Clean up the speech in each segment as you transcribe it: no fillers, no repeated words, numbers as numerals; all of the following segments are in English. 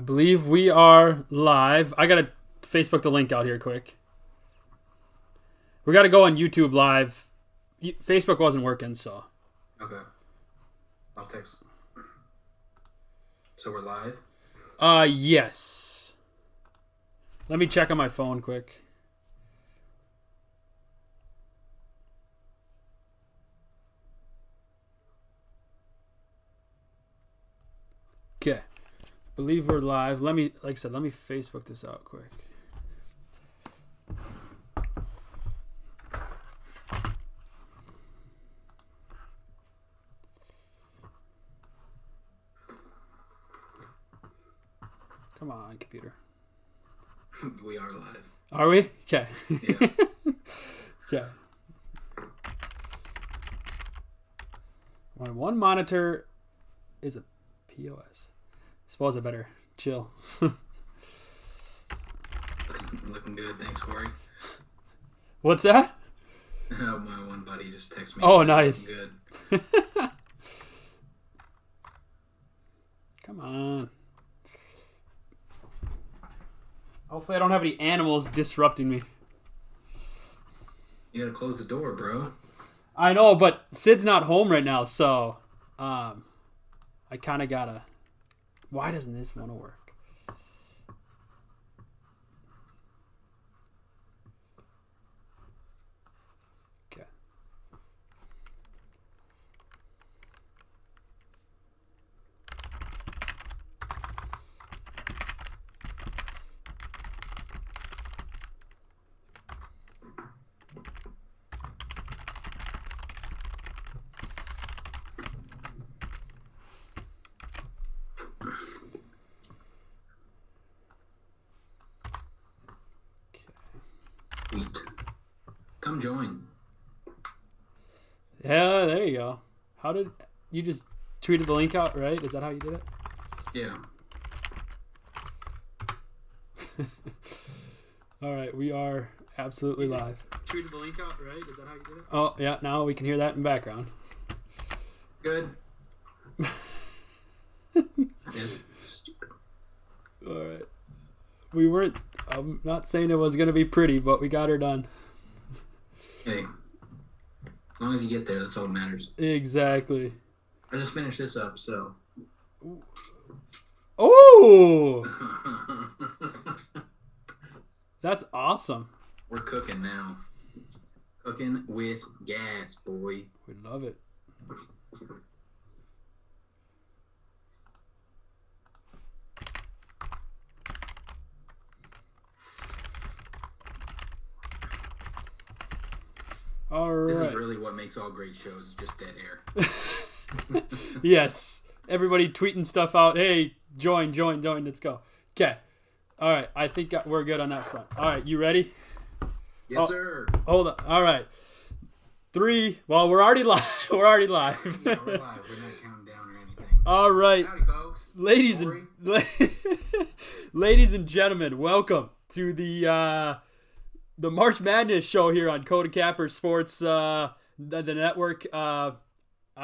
believe we are live. I gotta Facebook the link out here quick. We gotta go on YouTube live. Facebook wasn't working, so. Okay. I'll text. So we're live? Yes. Let me check on my phone quick. Okay. Believe we're live. Let me Facebook this out quick. Come on, computer. We are live. Are we? Okay. Yeah. Okay. My one monitor is a POS. Suppose I better chill. Looking good. Thanks, Corey. What's that? Oh, my one buddy just texted me. Oh, nice. Good. Come on. Hopefully I don't have any animals disrupting me. You gotta close the door, bro. I know, but Sid's not home right now, so I kind of gotta... Why doesn't this want to work? Okay. Sweet. Come join. Yeah, there you go. How did... You just tweeted the link out, right? Is that how you did it? Yeah. All right, we are absolutely live. Tweeted the link out, right? Is that how you did it? Oh, yeah, now we can hear that in the background. Good. All right. We weren't... I'm not saying it was going to be pretty, but we got her done. Hey. As long as you get there, that's all that matters. Exactly. I just finished this up, so. Oh! That's awesome. We're cooking now. Cooking with gas, boy. We love it. All right. This is really what makes all great shows, is just dead air. Yes. Everybody tweeting stuff out. Hey, join. Let's go. Okay. All right. I think we're good on that front. All right. You ready? Yes, sir. Hold on. All right. 3. Well, we're already live. Yeah, we're live. We're not counting down or anything. All right. Howdy, folks. Ladies and gentlemen, welcome to the March Madness show here on Kota Capper Sports, the network. I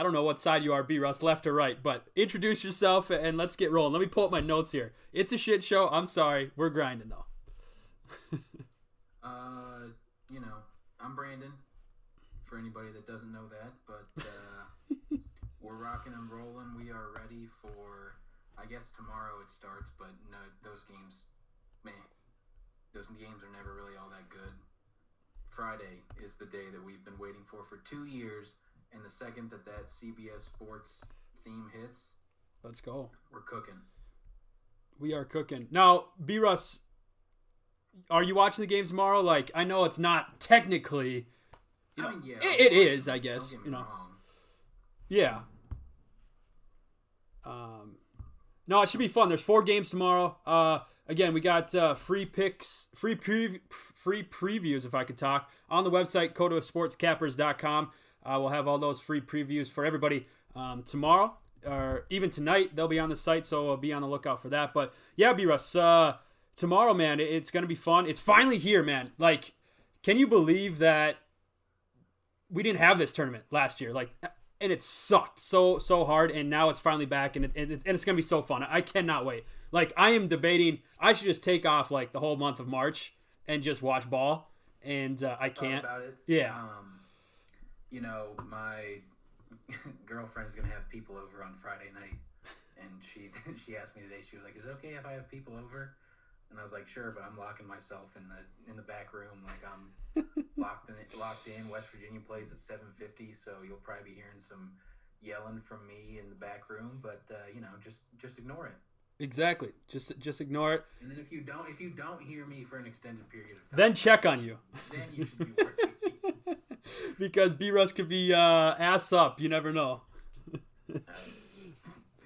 don't know what side you are, B. Russ, left or right, but introduce yourself and let's get rolling. Let me pull up my notes here. It's a shit show. I'm sorry. We're grinding, though. I'm Brandon, for anybody that doesn't know that, but we're rocking and rolling. We are ready for, I guess tomorrow it starts, but no, those games are never really all that good. Friday is the day that we've been waiting for 2 years, and the second that CBS Sports theme hits, let's go. We're cooking. We are cooking. Now, B. Russ, are you watching the games tomorrow? Like, I know it's not technically... it is, I guess. Don't get me wrong. Yeah. No, it should be fun. There's 4 games tomorrow. Again, we got free picks, free previews, if I could talk, on the website, kotasportscappers.com. We'll have all those free previews for everybody tomorrow, or even tonight. They'll be on the site, so be on the lookout for that. But, yeah, B-Russ, tomorrow, man, it's going to be fun. It's finally here, man. Like, can you believe that we didn't have this tournament last year? Like, and it sucked so hard, and now it's finally back, and it's going to be so fun. I cannot wait. Like, I am debating I should just take off like the whole month of March and just watch ball, and I can't. About it. Yeah. My girlfriend's gonna have people over on Friday night, and she asked me today. She was like, "Is it okay if I have people over?" And I was like, "Sure," but I'm locking myself in the back room. Like, I'm locked in. West Virginia plays at 7:50, so you'll probably be hearing some yelling from me in the back room. But just ignore it. Exactly. Just ignore it. And then if you don't hear me for an extended period of time, then check on you. Then you should be worried. Because B-Russ could be ass up. You never know. Who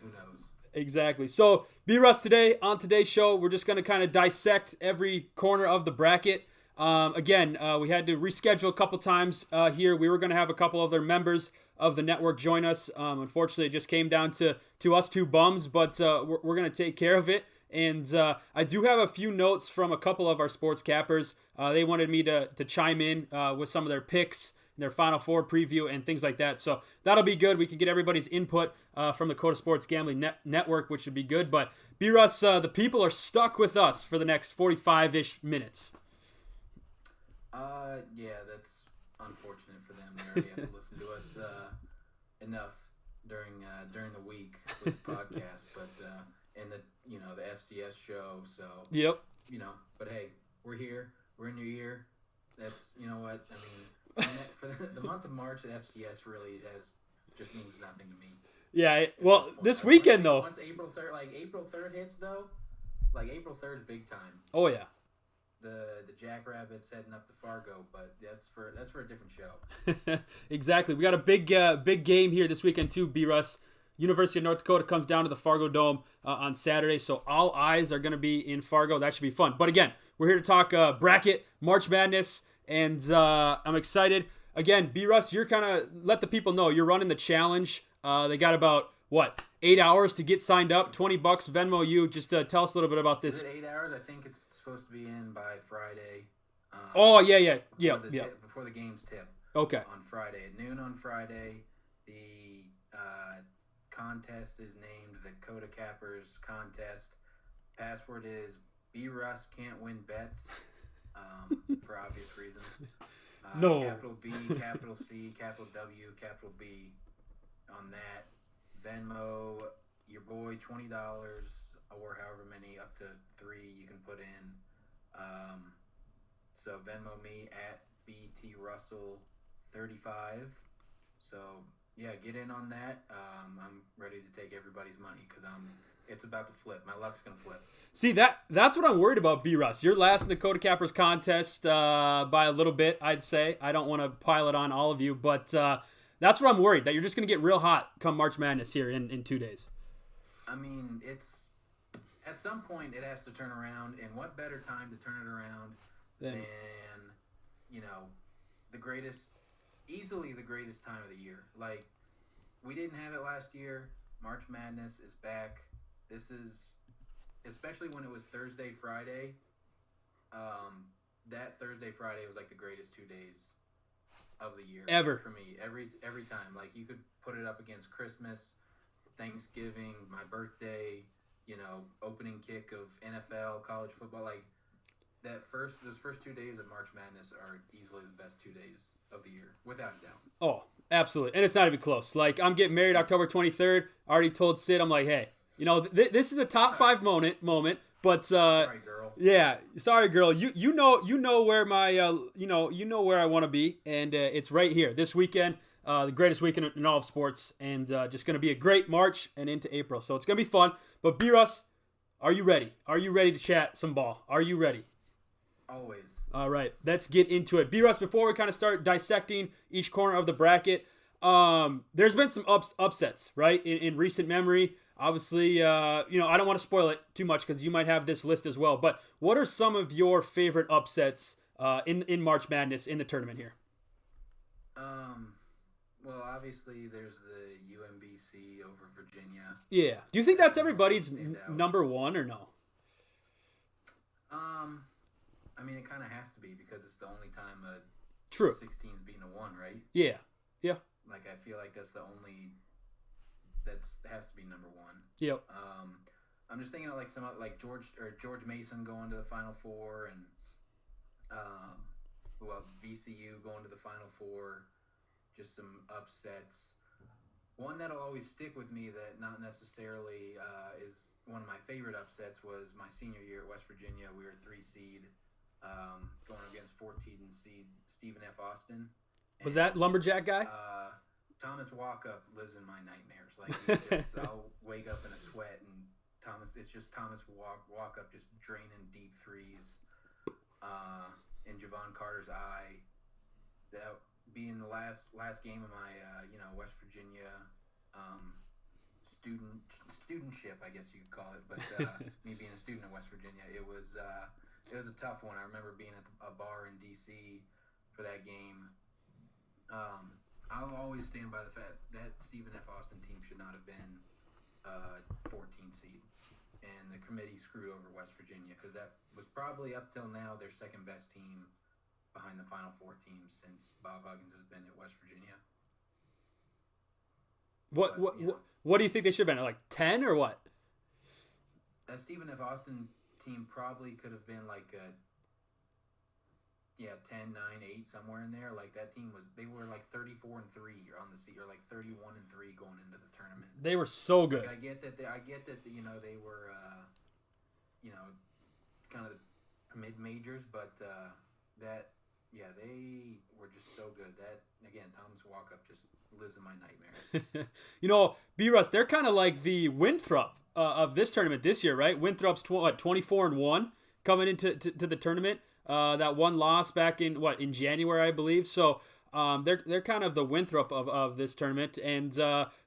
knows? Exactly. So, B-Russ, today, on today's show, we're just going to kind of dissect every corner of the bracket. Again, we had to reschedule a couple times here. We were going to have a couple other members of the network join us. Unfortunately, it just came down to us two bums, but we're going to take care of it. And I do have a few notes from a couple of our sports cappers. They wanted me to chime in with some of their picks, their Final Four preview, and things like that. So that'll be good. We can get everybody's input from the Kota Sports Gambling Network, which would be good. But B-Russ, the people are stuck with us for the next 45-ish minutes. Yeah, that's unfortunate for them. They already have to listen to us enough during the week with the podcast, but and the FCS show. So yep. But hey, we're here. We're in your ear. That's what I mean. For the month of March, the FCS really just means nothing to me. Yeah. Well, this weekend though. Once April 3rd hits though, April 3rd is big time. Oh yeah. The Jackrabbits heading up to Fargo, but that's for a different show. Exactly. We got a big game here this weekend too, B-Russ. University of North Dakota comes down to the Fargo Dome on Saturday, so all eyes are going to be in Fargo. That should be fun. But again, we're here to talk bracket, March Madness, and I'm excited. Again, B-Russ, you're kind of, let the people know, you're running the challenge. They got about, 8 hours to get signed up, $20 Venmo you. Just tell us a little bit about this. Is it 8 hours? I think it's supposed to be in by Friday. Before the games tip. Okay. On Friday at noon on Friday, the contest is named the Kota Cappers contest. Password is B-Russ can't win bets, for obvious reasons. No. Capital B, capital C, capital W, capital B on that. Venmo your boy $20 or however many, up to 3 you can put in. So Venmo me at BTRussell35. So yeah, get in on that. I'm ready to take everybody's money because it's about to flip. My luck's gonna flip. See, that's what I'm worried about, B-Russ. You're last in the Kota Cappers contest by a little bit, I'd say. I don't want to pile it on all of you, but that's what I'm worried, that you're just going to get real hot come March Madness here in 2 days. I mean, at some point it has to turn around, and what better time to turn it around than easily the greatest time of the year. Like, we didn't have it last year. March Madness is back. This is, especially when it was Thursday, Friday. That Thursday, Friday was like the greatest 2 days of the year ever for me. Every time, like, you could put it up against Christmas, Thanksgiving, my birthday, opening kick of NFL, college football. Like, those first 2 days of March Madness are easily the best 2 days of the year, without a doubt. Oh, absolutely. And it's not even close. Like, I'm getting married October 23rd. I already told Sid, I'm like, hey, this is a top 5 moment, but sorry, girl. Yeah, sorry, girl. You know where my where I want to be, and it's right here this weekend, the greatest weekend in all of sports, and just going to be a great March and into April. So it's going to be fun. But B-Russ, are you ready? Are you ready to chat some ball? Are you ready? Always. All right, let's get into it. B-Russ, before we kind of start dissecting each corner of the bracket, there's been some upsets, right, in recent memory. Obviously, I don't want to spoil it too much because you might have this list as well. But what are some of your favorite upsets in March Madness in the tournament here? Well, obviously, there's the UMBC over Virginia. Yeah. Do you think that's everybody's number one or no? I mean, it kind of has to be because it's the only time a True. 16's beating a 1, right? Yeah. Yeah. Like, I feel like that's the only... That has to be number one. Yep. I'm just thinking of like like George Mason going to the Final Four, and who else? VCU going to the Final Four. Just some upsets. One that'll always stick with me that not necessarily is one of my favorite upsets was my senior year at West Virginia. We were 3 seed going against 14 seed Stephen F. Austin. Was that Lumberjack guy? Thomas Walkup lives in my nightmares. Like I'll wake up in a sweat and it's just Thomas Walkup just draining deep threes in Javon Carter's eye. That being the last game of my West Virginia studentship, I guess you could call it, but me being a student in West Virginia, it was a tough one. I remember being at a bar in DC for that game. I'll always stand by the fact that Stephen F. Austin team should not have been 14 seed, and the committee screwed over West Virginia because that was probably up till now their second best team behind the Final Four teams since Bob Huggins has been at West Virginia. What do you think they should have been, like 10 or what? That Stephen F. Austin team probably could have been like 10, 9, 8, somewhere in there. Like that team they were like 34-3 on the season, or like 31-3 going into the tournament. They were so good. Like, I get that they were kind of mid majors, but they were just so good. That again, Thomas Walkup just lives in my nightmares. B-Russ, they're kind of like the Winthrop of this tournament this year, right? Winthrop's 24-1 coming into the tournament. That one loss back in January, I believe. So they're kind of the Winthrop of this tournament, and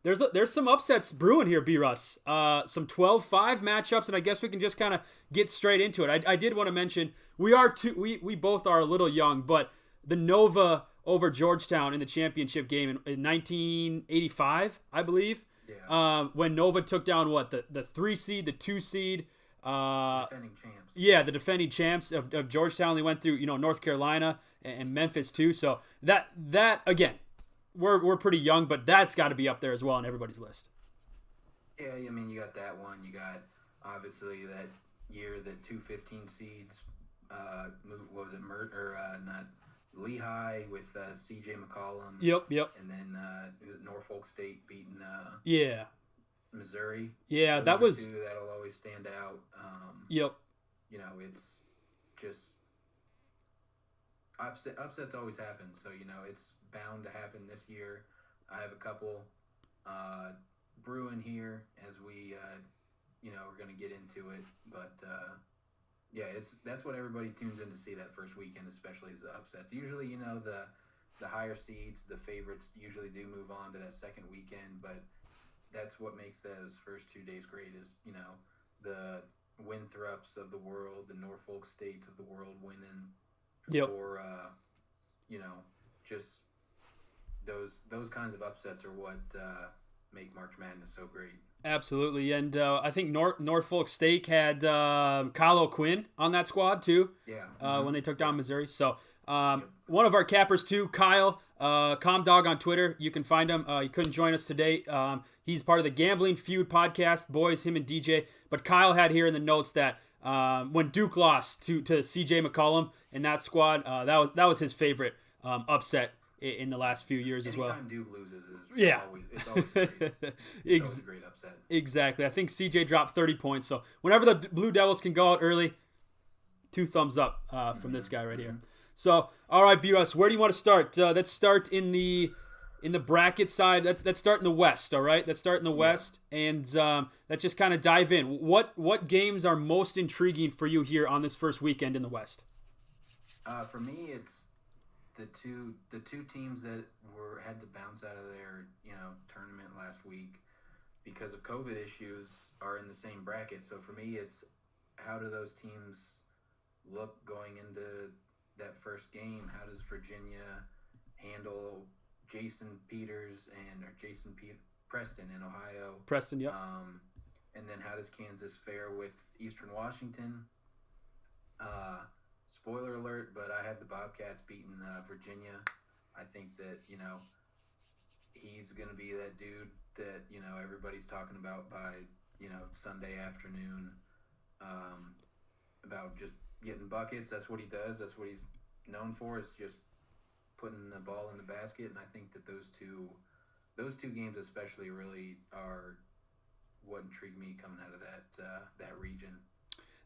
there's some upsets brewing here, B-Russ. Some 12-5 matchups, and I guess we can just kind of get straight into it. I did want to mention we both are a little young, but the Nova over Georgetown in the championship game in 1985, I believe. Yeah. When Nova took down the 3 seed, the 2 seed. Defending champs. Yeah, the defending champs of Georgetown. They went through North Carolina and Memphis too. So that again, we're pretty young, but that's got to be up there as well on everybody's list. Yeah, I mean you got that one. You got obviously that year that 2 15 seeds moved. What was it? Not Lehigh with C.J. McCollum. Yep. And then Norfolk State beating. Missouri. Yeah, Those that was two that'll always stand out. Yep. It's just upsets always happen, so it's bound to happen this year. I have a couple brewing here as we we're going to get into it, but that's what everybody tunes in to see that first weekend, especially is the upsets. Usually, the higher seeds, the favorites usually do move on to that second weekend, but that's what makes those first 2 days great is, the Winthrops of the world, the Norfolk States of the world winning. Yep. Or, just those kinds of upsets are what make March Madness so great. Absolutely. And I think Norfolk State had Kyle O'Quinn on that squad too. Yeah. When they took down Missouri. So one of our cappers too, Kyle, Comdog on Twitter. You can find him. He couldn't join us today. He's part of the Gambling Feud podcast, boys, him and DJ. But Kyle had here in the notes that when Duke lost to C.J. McCollum in that squad, that was his favorite upset in the last few years as well. Anytime Duke loses, it's always great. It's always a great upset. Exactly. I think C.J. dropped 30 points. So whenever the Blue Devils can go out early, 2 thumbs up from this guy right here. So, all right, B-Russ, where do you want to start? Let's start in the bracket side. Let's start in the West, all right? Let's start in the West, and let's just kind of dive in. What games are most intriguing for you here on this first weekend in the West? For me, it's the two teams that had to bounce out of their tournament last week because of COVID issues are in the same bracket. So for me, it's how do those teams look going into that first game? How does Virginia handle Jason Preston in Ohio? Preston, yeah. And then how does Kansas fare with Eastern Washington? Spoiler alert, but I have the Bobcats beating Virginia. I think that, he's going to be that dude that, everybody's talking about by Sunday afternoon, about just getting buckets. That's what he does. That's what he's known for, is just putting the ball in the basket. And I think that those two games especially really are what intrigued me coming out of that region.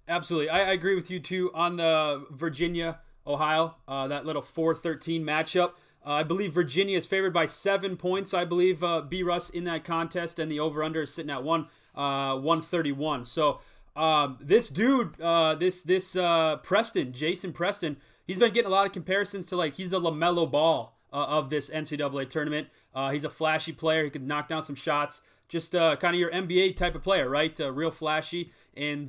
Absolutely. I agree with you, too, on the Virginia, Ohio, that little 4-13 matchup. I believe Virginia is favored by 7 points. I believe B. Russ in that contest, and the over/under is sitting at 131. So this dude, Jason Preston, he's been getting a lot of comparisons to, like, he's the LaMelo Ball of this NCAA tournament. He's a flashy player. He can knock down some shots. Just kind of your NBA type of player, right? Real flashy, and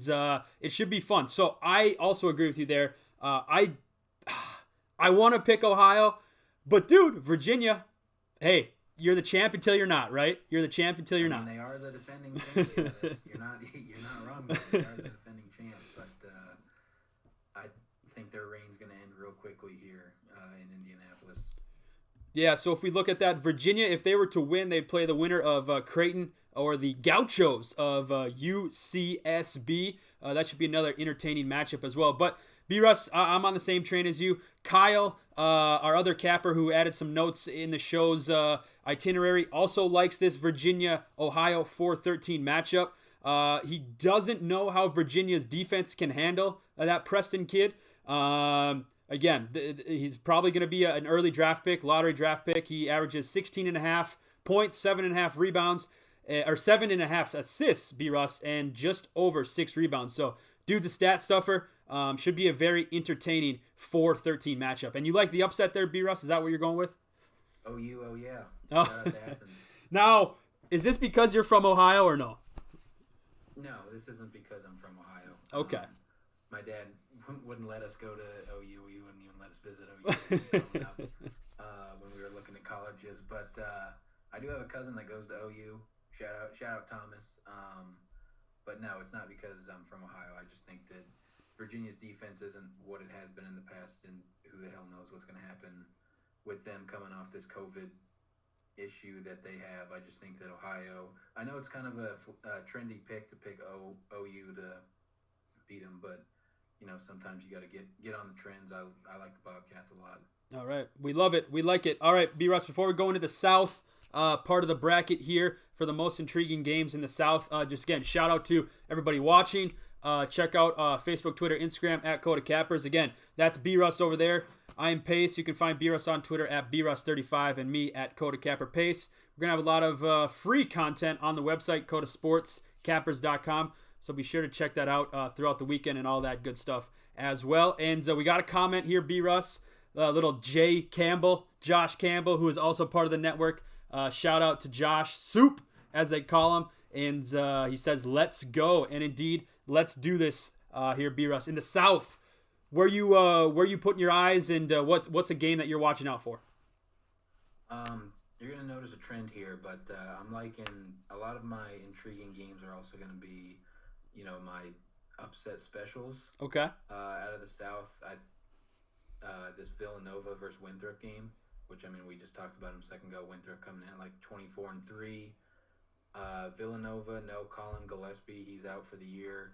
it should be fun. So I also agree with you there. I want to pick Ohio, but dude, Virginia, hey, you're the champ until you're not, right? You're the champ until you're not. They are the defending champ. Yeah, you're not wrong. They are the defending champ, but I think their reign's going to end real quickly here in Indianapolis. Yeah, so if we look at that, Virginia, if they were to win, they'd play the winner of Creighton or the Gauchos of UCSB. That should be another entertaining matchup as well. But B-Russ, I'm on the same train as you. Kyle, our other capper who added some notes in the show's itinerary, also likes this Virginia-Ohio 4-13 matchup. He doesn't know how Virginia's defense can handle that Preston kid. Again, he's probably going to be an early draft pick, lottery draft pick. He averages 16.5 points, 7.5 rebounds, or 7.5 assists, B-Russ, and just over 6 rebounds. So, dude's a stat stuffer. Should be a very entertaining 4-13 matchup. And you like the upset there, B-Russ? Is that what you're going with? Oh, yeah. Oh. Shout out to Athens. Now, is this because you're from Ohio or no? No, this isn't because I'm from Ohio. Okay. My dad wouldn't let us go to OU. He wouldn't even let us visit OU growing up, when we were looking at colleges. But I do have a cousin that goes to OU. Shout out Thomas. But no, it's not because I'm from Ohio. I just think that Virginia's defense isn't what it has been in the past, and who the hell knows what's going to happen with them coming off this COVID issue that they have. I just think that Ohio, I know it's kind of a trendy pick to pick OU to beat them, but sometimes you got to get on the trends. I like the Bobcats a lot. All right. We love it. We like it. All right, B-Russ, before we go into the South part of the bracket here for the most intriguing games in the South, just again, shout out to everybody watching. Check out Facebook, Twitter, Instagram at Kota Cappers. Again, that's B-Russ over there. I am Pace. You can find B-Russ on Twitter at BRuss35 and me at Kota Capper Pace. We're going to have a lot of free content on the website, KotaSportsCappers.com. So be sure to check that out throughout the weekend and all that good stuff as well. And we got a comment here, B-Russ, little Josh Campbell, who is also part of the network. Shout out to Josh Soup, as they call him. And he says, let's go. And indeed, let's do this here, B-Russ. In the South, where you putting your eyes, and what's a game that you're watching out for? You're going to notice a trend here, but I'm liking a lot of my intriguing games are also going to be my upset specials. Okay. Out of the South, this Villanova versus Winthrop game, which we just talked about him a second ago. Winthrop coming in at like 24-3. Villanova, no Colin Gillespie, he's out for the year.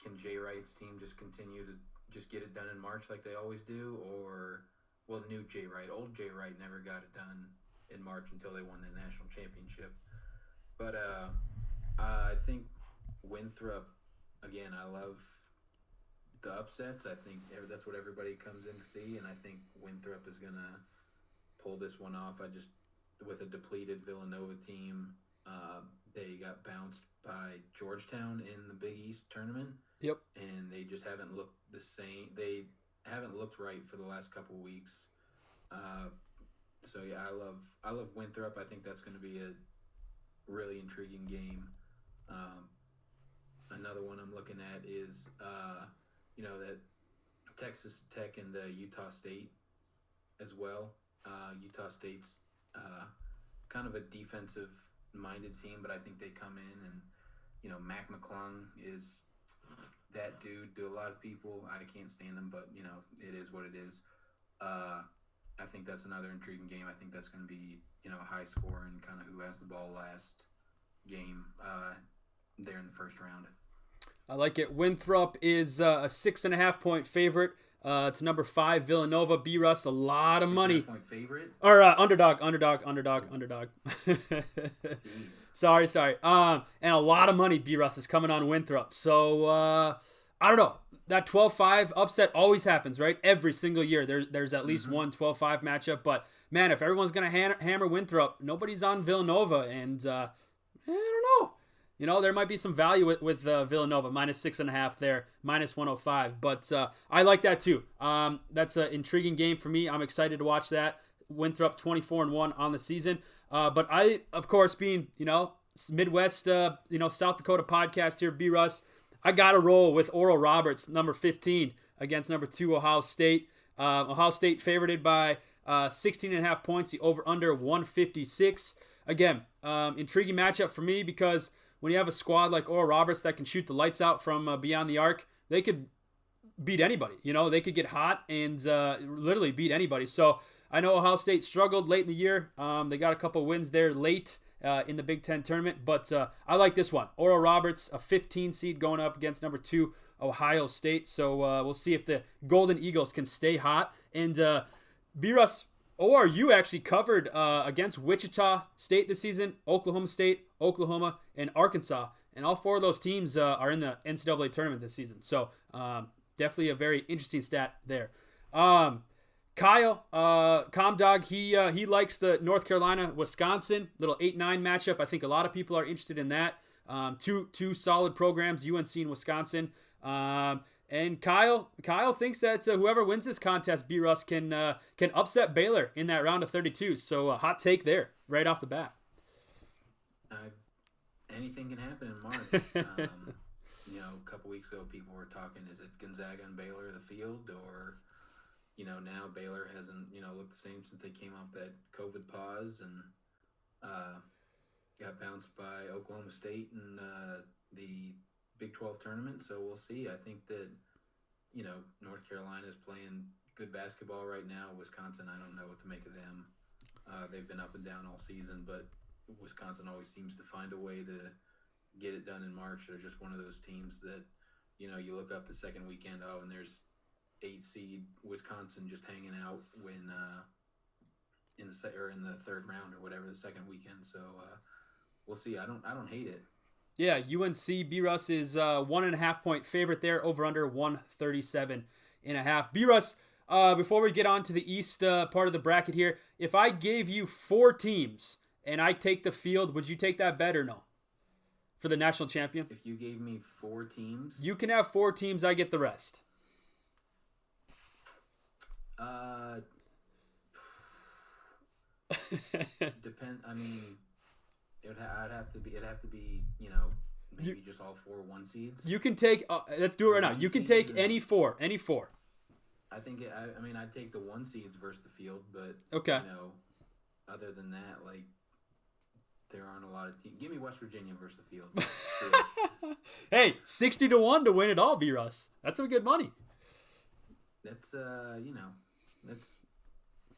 Can Jay Wright's team just continue to just get it done in March like they always do, or new Jay Wright, old Jay Wright never got it done in March until they won the national championship. But I think Winthrop, again, I love the upsets. I think that's what everybody comes in to see, and I think Winthrop is going to pull this one off. With a depleted Villanova team, they got bounced by Georgetown in the Big East tournament. Yep. And they just haven't looked the same. They haven't looked right for the last couple weeks. So yeah, I love Winthrop. I think that's going to be a really intriguing game. Another one I'm looking at is that Texas Tech and Utah State as well. Utah State's kind of a defensive-minded team, but I think they come in and, Mac McClung is that dude to a lot of people. I can't stand him, but, it is what it is. I think that's another intriguing game. I think that's going to be, high score and kind of who has the ball last game there in the first round. I like it. Winthrop is a 6.5-point favorite. To number 5 Villanova. B-Russ, a lot of money. 6.5-point favorite? Or underdog. Sorry. And a lot of money. B-Russ is coming on Winthrop. So I don't know. That 12-5 upset always happens, right? Every single year there's at least one 12-5 matchup. But man, if everyone's gonna hammer Winthrop, nobody's on Villanova, and I don't know. You know, there might be some value with Villanova, minus 6.5 there, minus 105. But I like that too. That's an intriguing game for me. I'm excited to watch that. Winthrop 24-1 on the season. But I, of course, being, Midwest, South Dakota podcast here, B-Russ, I got to roll with Oral Roberts, number 15, against number 2, Ohio State. Ohio State favorited by 16.5 points, the over-under 156. Again, intriguing matchup for me because when you have a squad like Oral Roberts that can shoot the lights out from beyond the arc, they could beat anybody. They could get hot and literally beat anybody. So I know Ohio State struggled late in the year. They got a couple wins there late in the Big Ten tournament. But I like this one. Oral Roberts, a 15 seed going up against number 2, Ohio State. So we'll see if the Golden Eagles can stay hot. And B-Russ, ORU actually covered against Wichita State this season, Oklahoma State, Oklahoma, and Arkansas. And all 4 of those teams are in the NCAA tournament this season. So definitely a very interesting stat there. Kyle, Comdog, he likes the North Carolina-Wisconsin, little 8-9 matchup. I think a lot of people are interested in that. Two solid programs, UNC and Wisconsin. And Kyle thinks that whoever wins this contest, B-Russ, can upset Baylor in that round of 32. So a hot take there right off the bat. Anything can happen in March. A couple weeks ago, people were talking, is it Gonzaga and Baylor the field? Or, now Baylor hasn't, looked the same since they came off that COVID pause and got bounced by Oklahoma State in the Big 12 tournament, so we'll see. I think that, North Carolina is playing good basketball right now. Wisconsin, I don't know what to make of them. They've been up and down all season, but Wisconsin always seems to find a way to get it done in March. They're just one of those teams that, you look up the second weekend, and there's 8 seed Wisconsin just hanging out when in the third round or whatever, the second weekend. So we'll see. I don't hate it. Yeah, UNC B-Russ is 1.5 point favorite there, over under 137.5. B-Russ, before we get on to the East part of the bracket here, if I gave you 4 teams and I take the field, would you take that bet or no? For the national champion? If you gave me 4 teams? You can have 4 teams, I get the rest. Depend. I mean, it'd have to be maybe just all 4 1 seeds. You can take. Let's do it right now. You can take any four. I think. I'd take the 1 seeds versus the field, but okay. Other than that, there aren't a lot of teams. Give me West Virginia versus the field. Hey, 60-1 to win it all, B-Russ. That's some good money. That's that's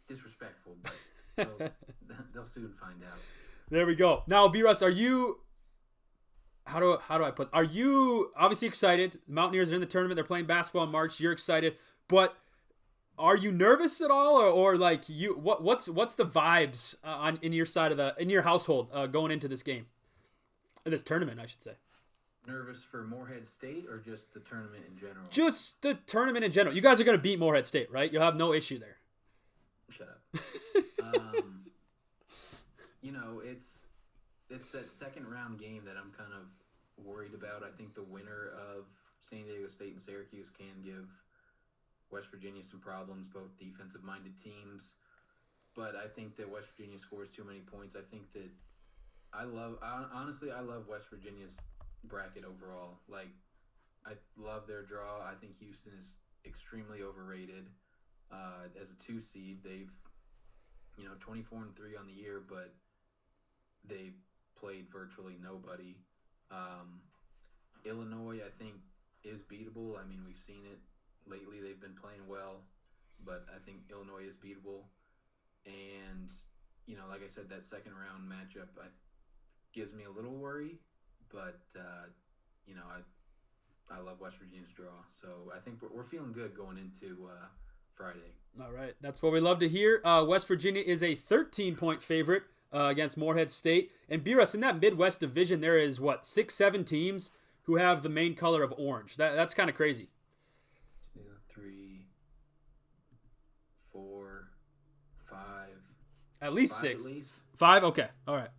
disrespectful, but they'll soon find out. There we go. Now, B-Russ, are you? How do I put? Are you obviously excited? The Mountaineers are in the tournament. They're playing basketball in March. You're excited, but are you nervous at all, or like you? What's the vibes in your side of in your household going into this game, this tournament, I should say? Nervous for Morehead State or just the tournament in general? Just the tournament in general. You guys are going to beat Morehead State, right? You'll have no issue there. Shut up. It's that second round game that I'm kind of worried about. I think the winner of San Diego State and Syracuse can give West Virginia some problems, both defensive-minded teams. But I think that West Virginia scores too many points. I think that I love West Virginia's bracket overall. I love their draw. I think Houston is extremely overrated as a 2 seed. They've 24-3 on the year, but they played virtually nobody. Illinois, I think, is beatable. I mean, we've seen it lately. They've been playing well, but I think Illinois is beatable. And like I said, that second round matchup, gives me a little worry, but I love West Virginia's draw, so I think we're feeling good going into Friday. All right, that's what we love to hear. West Virginia is a 13-point favorite against Morehead State. And B-Russ, in that Midwest division, there is, 6-7 teams who have the main color of orange. That's kind of crazy. 2, 3, 4, 5. At least 5 6. At least. 5? Okay, all right.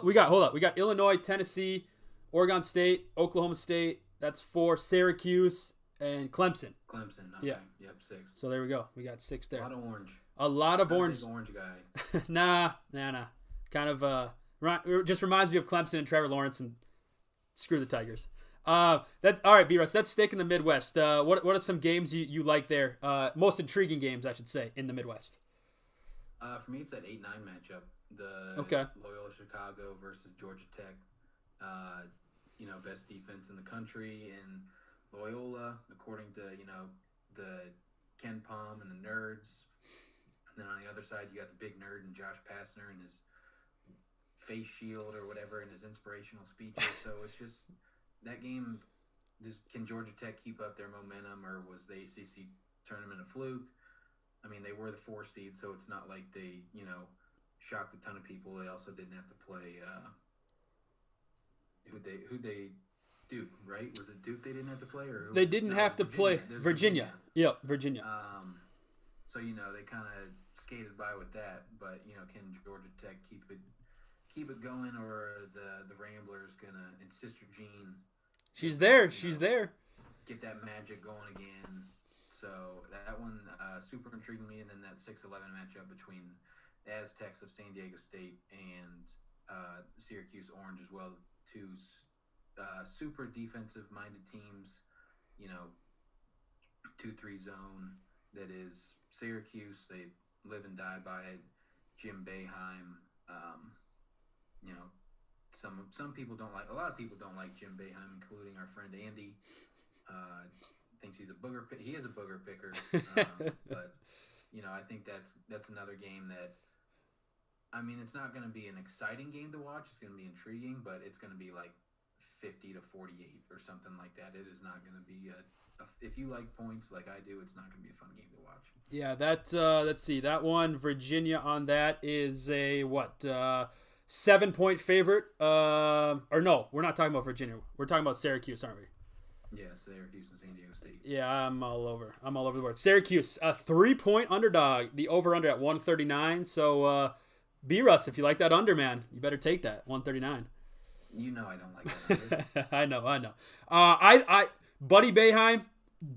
We got Illinois, Tennessee, Oregon State, Oklahoma State. That's 4. Syracuse and Clemson. Clemson. Okay. Yeah. Yep, 6. So there we go. We got 6 there. A lot of orange. A lot of orange. Big orange guy. Nah. Kind of just reminds me of Clemson and Trevor Lawrence, and screw the Tigers. All right, B-Russ, let's stick in the Midwest. What are some games you like there? Most intriguing games, I should say, in the Midwest. For me, it's that 8-9 matchup. The Okay. Loyola Chicago versus Georgia Tech. Best defense in the country, and Loyola, according to the Ken Palm and the nerds. And then on the other side, you got the big nerd and Josh Pastner and his face shield or whatever and his inspirational speeches. So it's just that game. Can Georgia Tech keep up their momentum, or was the ACC tournament a fluke? I mean, they were the 4 seed, so it's not like they shocked a ton of people. They also didn't have to play who'd they Duke, right? Was it Duke they didn't have to play, or they didn't have to play Virginia? Yep, Virginia. So they kind of skated by with that, but can Georgia Tech keep it going, or the Ramblers gonna, and Sister Jean? She's there. She's there. Get that magic going again. So that one super intriguing me, and then that 6-11 matchup between the Aztecs of San Diego State and Syracuse Orange as well. 2 super defensive-minded teams. 2-3 zone that is Syracuse. They live and die by it. Jim Boeheim. Some people don't like. A lot of people don't like Jim Boeheim, including our friend Andy. Thinks he's a booger. He is a booger picker. But I think that's another game that. I mean, it's not going to be an exciting game to watch. It's going to be intriguing, but it's going to be like 50-48 or something like that. It is not going to be if you like points like I do, it's not going to be a fun game to watch. Yeah, let's see. That one, Virginia on that is a 7-point favorite. Or no, we're not talking about Virginia. We're talking about Syracuse, aren't we? Yeah, Syracuse and San Diego State. Yeah, I'm all over the board. Syracuse, a 3-point underdog. The over-under at 139. So, B-Russ, if you like that under, man, you better take that, 139. I don't like that under. I know. I Buddy Boeheim,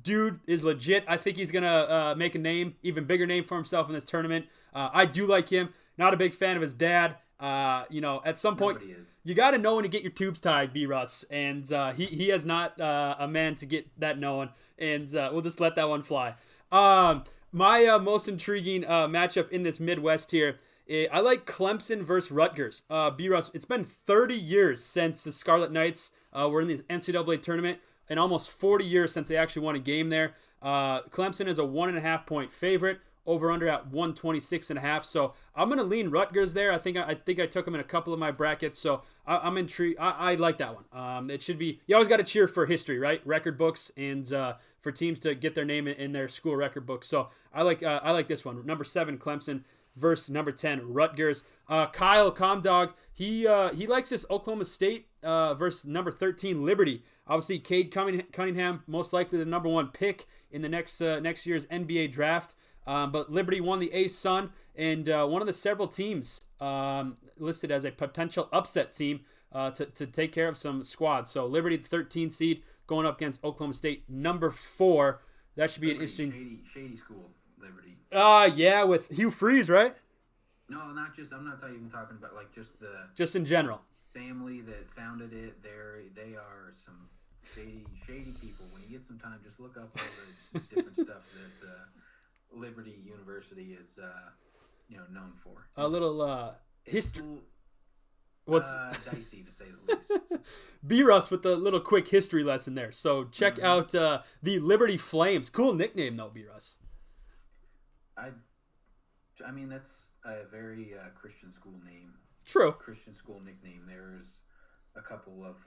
dude, is legit. I think he's gonna make a name, even bigger name for himself in this tournament. I do like him. Not a big fan of his dad. At some point, you got to know when to get your tubes tied, B-Russ, and he is not a man to get that known, and we'll just let that one fly. My most intriguing matchup in this Midwest here, I like Clemson versus Rutgers. B-Russ, it's been 30 years since the Scarlet Knights were in the NCAA tournament, and almost 40 years since they actually won a game there. Clemson is a 1.5-point favorite. Over under at 126.5. So I'm gonna lean Rutgers there. I think I took them in a couple of my brackets. So I'm intrigued. I like that one. It should be. You always got to cheer for history, right? Record books, and for teams to get their name in their school record books. So I like this one. Number 7 Clemson versus number 10 Rutgers. Kyle Comdog, he likes this Oklahoma State versus number 13 Liberty. Obviously, Cade Cunningham, most likely the number 1 pick in the next year's NBA draft. But Liberty won the A-Sun, and one of the several teams listed as a potential upset team to take care of some squads. So Liberty, the 13 seed, going up against Oklahoma State, number 4. That should be Liberty, an interesting. Shady school, Liberty. Yeah, with Hugh Freeze, right? No, not just. I'm not even talking about like just the. Just in general. Family that founded it. They are some shady people. When you get some time, just look up all the different stuff that. Liberty University is, known for. A little history. What's dicey to say the least. B-Russ with a little quick history lesson there. So check out the Liberty Flames. Cool nickname though, B-Russ. I mean that's a very Christian school name. True. Christian school nickname. There's a couple of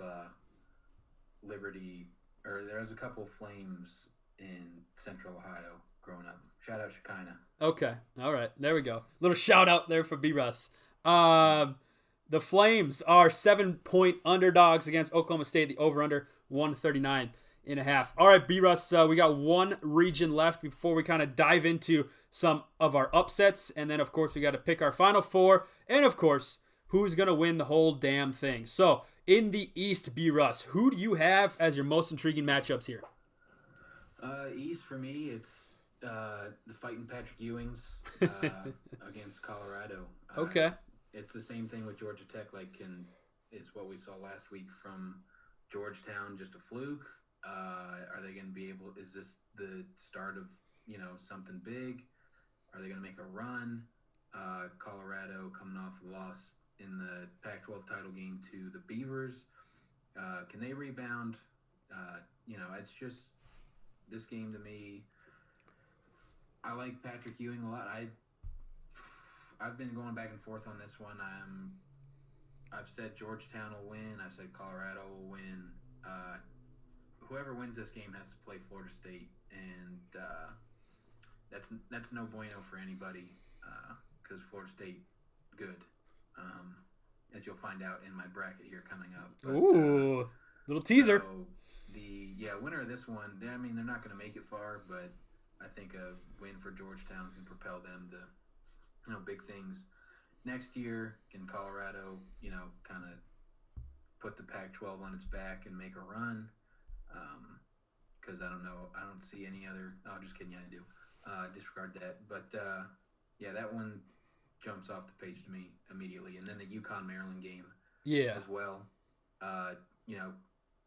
there's a couple of Flames in Central Ohio growing up. Shout out Shekinah. Okay. All right. There we go. Little shout out there for B-Russ. The Flames are 7-point underdogs against Oklahoma State. The over-under 139.5. All right, B-Russ, we got one region left before we kind of dive into some of our upsets. And then, of course, we got to pick our final four. And, of course, who's going to win the whole damn thing. So, in the East, B-Russ, who do you have as your most intriguing matchups here? East, for me, it's the Fighting Patrick Ewings against Colorado. Okay. It's the same thing with Georgia Tech, is what we saw last week from Georgetown, just a fluke. Are they going to be able? Is this the start of something big? Are they going to make a run? Colorado coming off a loss in the Pac-12 title game to the Beavers. Can they rebound? It's just this game to me. I like Patrick Ewing a lot. I've been going back and forth on this one. I've said Georgetown will win. I've said Colorado will win. Whoever wins this game has to play Florida State, and that's no bueno for anybody because Florida State good, as you'll find out in my bracket here coming up. But, ooh, little teaser. So the winner of this one, they're not going to make it far, but I think a win for Georgetown can propel them to big things next year. Can Colorado, kind of put the Pac-12 on its back and make a run? Because I don't see any other. No, just kidding. I do. Disregard that. But that one jumps off the page to me immediately. And then the UConn-Maryland game, as well.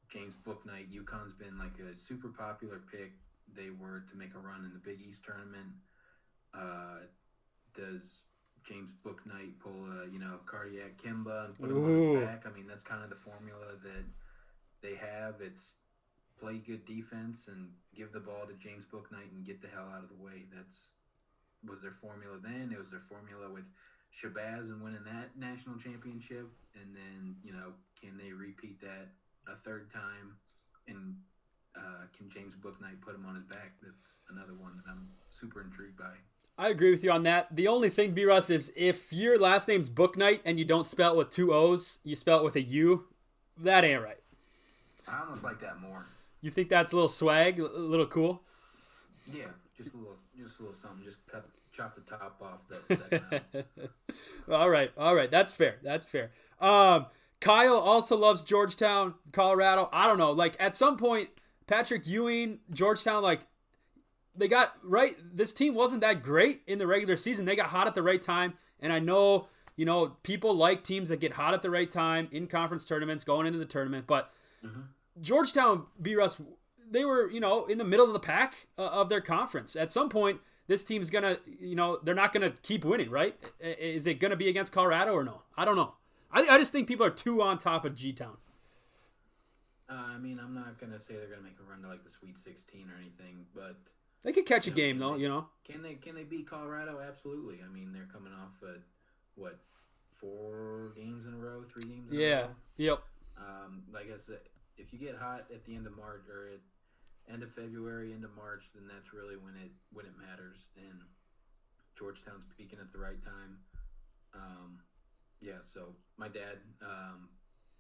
James Bouknight. UConn's been like a super popular pick. They were to make a run in the Big East tournament. Does James Bouknight pull a cardiac Kimba and put him on his back? That's kind of the formula that they have. It's play good defense and give the ball to James Bouknight and get the hell out of the way. Was their formula then. It was their formula with Shabazz and winning that national championship. And then, can they repeat that a third time? And can James Bouknight put him on his back? That's another one that I'm super intrigued by. I agree with you on that. The only thing, B-Russ, is if your last name's Bouknight and you don't spell it with two O's, you spell it with a U, that ain't right. I almost like that more. You think that's a little swag, a little cool? Yeah, just a little something. Just chop the top off that second out. All right. That's fair. Kyle also loves Georgetown, Colorado. I don't know. At some point, Patrick Ewing, Georgetown, they got right. This team wasn't that great in the regular season. They got hot at the right time. And I know, people like teams that get hot at the right time in conference tournaments, going into the tournament. But Georgetown, B-Russ, they were, in the middle of the pack of their conference. At some point, this team's going to, they're not going to keep winning, right? Is it going to be against Colorado or no? I don't know. I just think people are too on top of G-Town. I'm not going to say they're going to make a run to the Sweet 16 or anything, but they could catch a game, though, Can they beat Colorado? Absolutely. They're coming off 4 games in a row, 3 games in a row? Yeah, yep. Like I said, if you get hot at the end of March or at end of February, end of March, then that's really when it matters. And Georgetown's peaking at the right time. So my dad,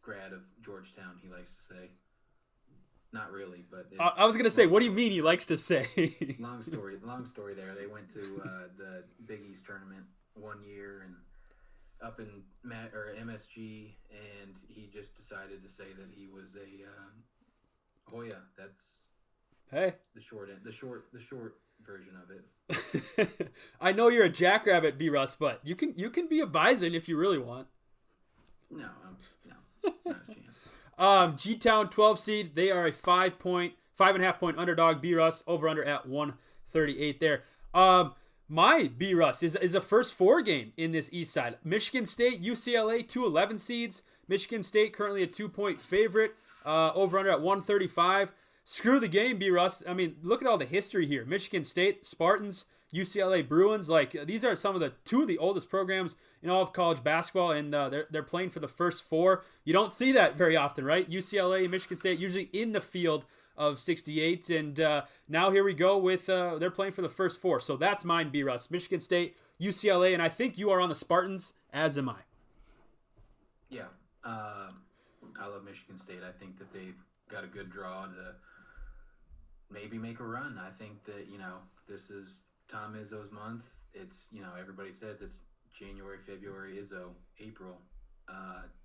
grad of Georgetown, he likes to say. Not really, but I was gonna say, what do you mean he likes to say? long story there. They went to the Big East tournament one year and up in MSG, and he just decided to say that he was a Hoya. That's the short version of it. I know you're a Jackrabbit, B-Russ, but you can be a Bison if you really want. No, not a chance. G-Town 12 seed. They are a 5.5 point underdog. B-Russ over under at 138 there. My B-Russ is a first 4 game in this East side. Michigan State, UCLA, 2 11 seeds. Michigan State currently a 2-point favorite. Over under at 135. Screw the game, B-Russ. Look at all the history here. Michigan State, Spartans, UCLA Bruins. Like, these are two of the oldest programs in all of college basketball, and they're playing for the first four. You don't see that very often, right? UCLA and Michigan State usually in the field of 68, and now here we go with they're playing for the first four. So that's mine, B-Russ. Michigan State, UCLA, and I think you are on the Spartans, as am I. Yeah, I love Michigan State. I think that they've got a good draw to maybe make a run. I think that, this is Tom Izzo's month. It's, everybody says it's January, February, Izzo, April.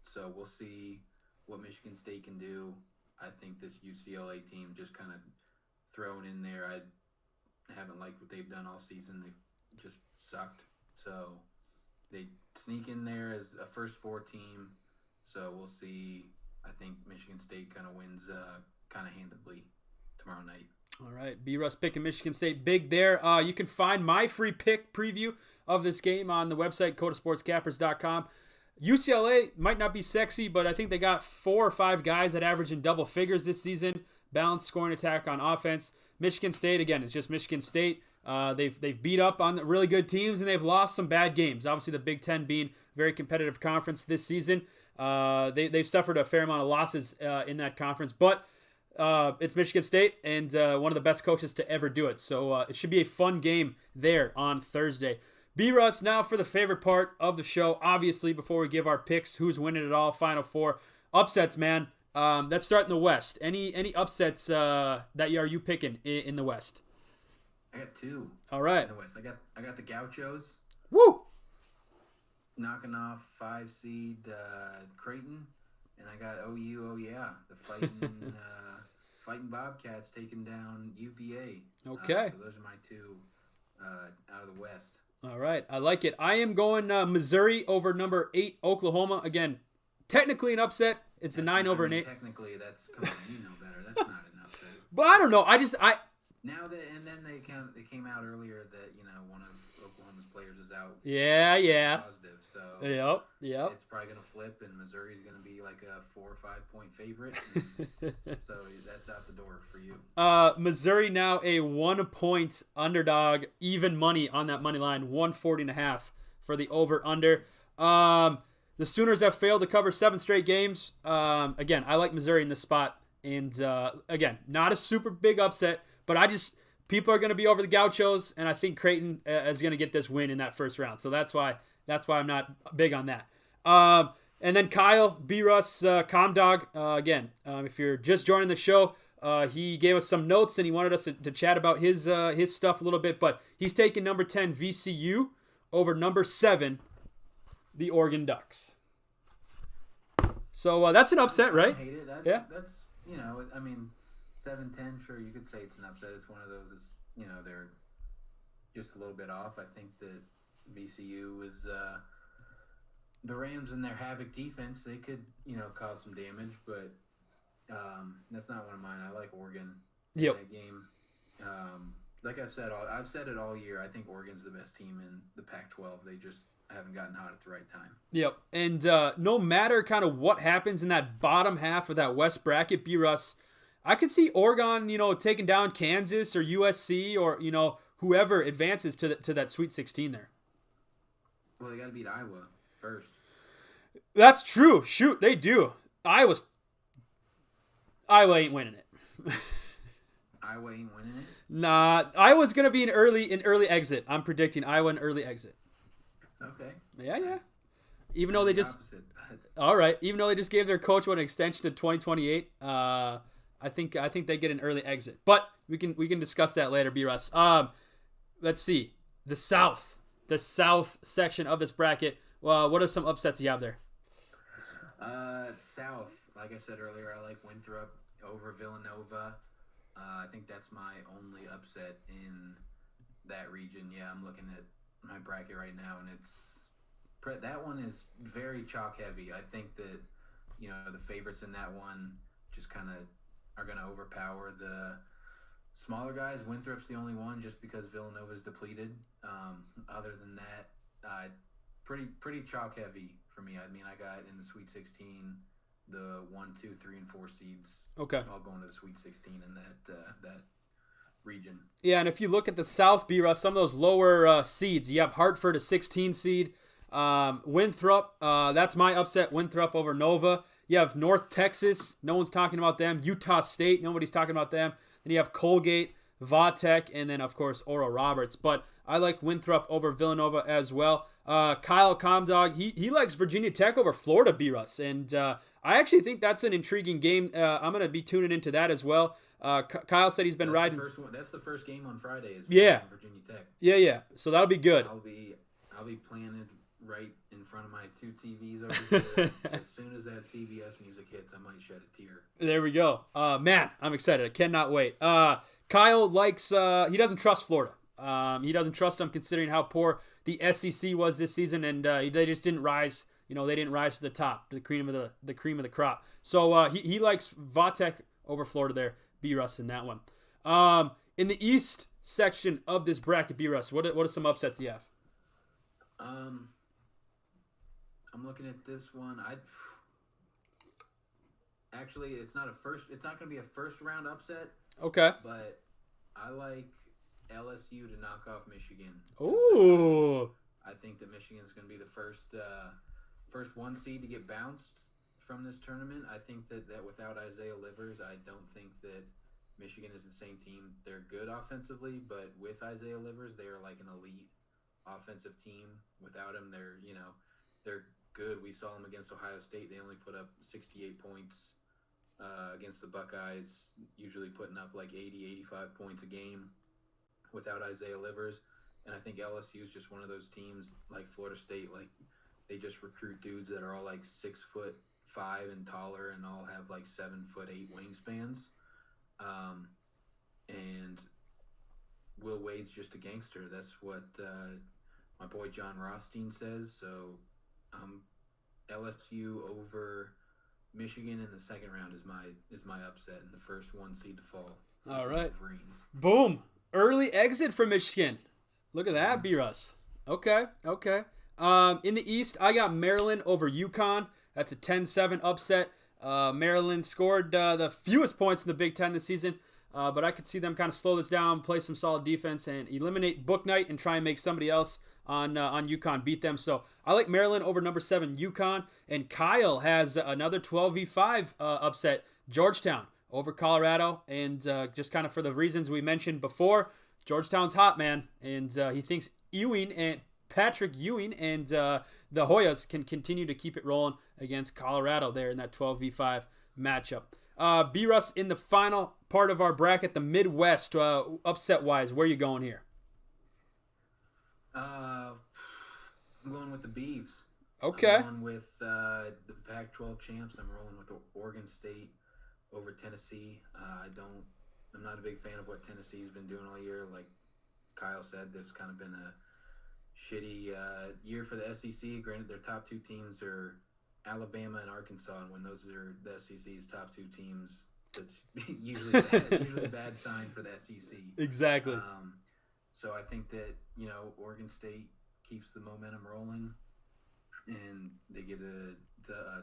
So we'll see what Michigan State can do. I think this UCLA team just kind of thrown in there. I haven't liked what they've done all season. They've just sucked. So they sneak in there as a first four team. So we'll see. I think Michigan State kind of wins kind of handedly tomorrow night. All right, B-Russ picking Michigan State big there. You can find my free pick preview of this game on the website, kotasportscappers.com. UCLA might not be sexy, but I think they got 4 or 5 guys that average in double figures this season. Balanced scoring attack on offense. Michigan State, again, it's just Michigan State. They've beat up on really good teams, and they've lost some bad games. Obviously, the Big Ten being a very competitive conference this season. They've suffered a fair amount of losses in that conference, but it's Michigan State and one of the best coaches to ever do it. So it should be a fun game there on Thursday. B-Russ, now for the favorite part of the show. Obviously, before we give our picks, who's winning it all, Final Four. Upsets, man. Let's start in the West. Any upsets that are you picking in the West? I got 2. All right. In the West. I got the Gauchos. Woo! Knocking off 5 seed Creighton. And I got OU, the fighting fighting Bobcats taking down UVA. Okay. So those are my 2 out of the West. All right, I like it. I am going Missouri over number 8 Oklahoma. Again, technically an upset. It's a 9 over an 8. Technically, come on, you know better. That's not an upset. But I don't know. Now that, and then they came out earlier that one of Oklahoma's players is out. Yeah. Positive. So yep. It's probably gonna flip, and Missouri's gonna be like a 4 or 5 point favorite. So that's out the door for you. Missouri now a 1 point underdog, even money on that money line, 140.5 for the over under. The Sooners have failed to cover 7 straight games. Again, I like Missouri in this spot, and again, not a super big upset, but people are going to be over the Gauchos, and I think Creighton is going to get this win in that first round. So that's why I'm not big on that. And then Kyle, B-Russ, Comdog, again, if you're just joining the show, he gave us some notes and he wanted us to chat about his stuff a little bit, but he's taking number 10 VCU over number 7 the Oregon Ducks. So that's an upset, right? I hate it. That's 7-10, sure, you could say it's an upset. It's one of those, they're just a little bit off. I think that VCU is the Rams and their havoc defense. They could, cause some damage, but that's not one of mine. I like Oregon in that game. Like I've said it all year. I think Oregon's the best team in the Pac-12. They just haven't gotten hot at the right time. Yep, and no matter kind of what happens in that bottom half of that West bracket, B-Russ, I could see Oregon, taking down Kansas or USC or, whoever advances to that Sweet 16 there. Well, they got to beat Iowa first. That's true. Shoot, they do. Iowa ain't winning it. Iowa ain't winning it? Nah, Iowa's going to be an early exit. I'm predicting Iowa an early exit. Okay. Yeah. Even though they just... All right. Even though they just gave their coach an extension to 2028, I think they get an early exit. But we can discuss that later, B-Russ. Let's see. The South section of this bracket. What are some upsets you have there? South, like I said earlier, I like Winthrop over Villanova. I think that's my only upset in that region. Yeah, I'm looking at my bracket right now, and that one is very chalk heavy. I think that the favorites in that one just kind of are going to overpower the smaller guys. Winthrop's the only one just because Villanova's depleted. Other than that, pretty chalk heavy for me. I mean, I got in the Sweet 16 the 1, 2, 3, and 4 seeds. Okay. All going to the Sweet 16 in that region. Yeah, and if you look at the South, B-Russ, some of those lower seeds, you have Hartford, a 16 seed. Winthrop, that's my upset. Winthrop over Nova. You have North Texas. No one's talking about them. Utah State. Nobody's talking about them. Then you have Colgate, Vautech, and then, of course, Oral Roberts. But I like Winthrop over Villanova as well. Kyle Comdog, he likes Virginia Tech over Florida, B-Russ. And I actually think that's an intriguing game. I'm going to be tuning into that as well. Kyle said he's been riding. That's the first game on Friday is Virginia Tech. Yeah. So that'll be good. I'll be planted right in front of my 2 TVs over here. As soon as that CBS music hits, I might shed a tear. There we go. Man, I'm excited. I cannot wait. Kyle likes, he doesn't trust Florida. He doesn't trust them considering how poor the SEC was this season, and they just didn't rise. They didn't rise to the top, the cream of the crop. So he likes Vautech over Florida there. B-Russ in that one. In the East section of this bracket, B-Russ, what are some upsets you have? I'm looking at this one. Actually, it's not going to be a first round upset. Okay. But I like LSU to knock off Michigan. Ooh. I think that Michigan is going to be the first 1 seed to get bounced from this tournament. I think that without Isaiah Livers, I don't think that Michigan is the same team. They're good offensively, but with Isaiah Livers, they are like an elite offensive team. Without him, they're good. We saw them against Ohio State. They only put up 68 points against the Buckeyes, usually putting up like 80, 85 points a game without Isaiah Livers. And I think LSU is just one of those teams like Florida State, like they just recruit dudes that are all like 6'5" and taller and all have like 7'8" wingspans. And Will Wade's just a gangster. That's what my boy John Rothstein says. So LSU over Michigan in the second round is my upset, and the first 1 seed to fall. All right. Boom. Early exit for Michigan. Look at that, B-Russ. Okay. In the East, I got Maryland over UConn. That's a 10-7 upset. Maryland scored the fewest points in the Big Ten this season, but I could see them kind of slow this down, play some solid defense, and eliminate Book Night and try and make somebody else on UConn beat them. So I like Maryland over number 7 UConn, and Kyle has another 12v5 upset, Georgetown over Colorado, and just kind of for the reasons we mentioned before, Georgetown's hot, man, and he thinks Patrick Ewing and the Hoyas can continue to keep it rolling against Colorado there in that 12v5 matchup. B-Russ, in the final part of our bracket, the Midwest, upset-wise, where are you going here? I'm going with the Beavs. Okay. I'm going with the Pac-12 champs. I'm rolling with Oregon State over Tennessee. I'm not a big fan of what Tennessee's been doing all year. Like Kyle said, there's kind of been a shitty year for the SEC. Granted, their top 2 teams are Alabama and Arkansas, and when those are the SEC's top 2 teams, that's usually a bad sign for the SEC. Exactly. So I think that Oregon State keeps the momentum rolling, and they get a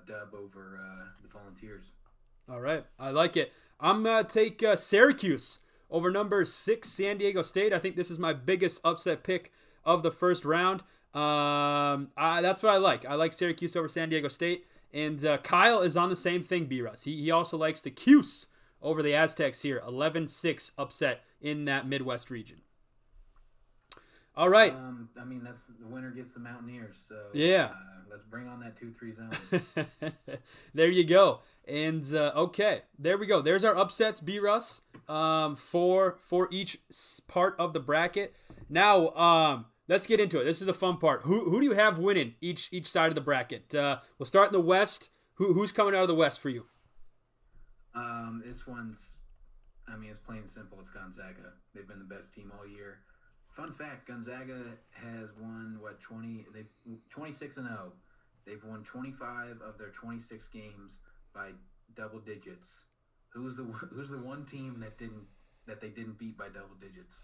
dub over the Volunteers. All right, I like it. I'm gonna take Syracuse over number 6 San Diego State. I think this is my biggest upset pick of the first round. That's what I like. I like Syracuse over San Diego State. And Kyle is on the same thing, B-Russ. He also likes the Cuse over the Aztecs here. 11-6 upset in that Midwest region. All right. That's the winner gets the Mountaineers. So yeah. Let's bring on that 2-3 zone. There you go. And okay, there we go. There's our upsets, B-Russ, for each part of the bracket. Now, let's get into it. This is the fun part. Who do you have winning each side of the bracket? We'll start in the West. Who's coming out of the West for you? This one's, it's plain and simple. It's Gonzaga. They've been the best team all year. Fun fact: Gonzaga has won 26-0. They've won 25 of their 26 games by double digits. Who's the one team that they didn't beat by double digits?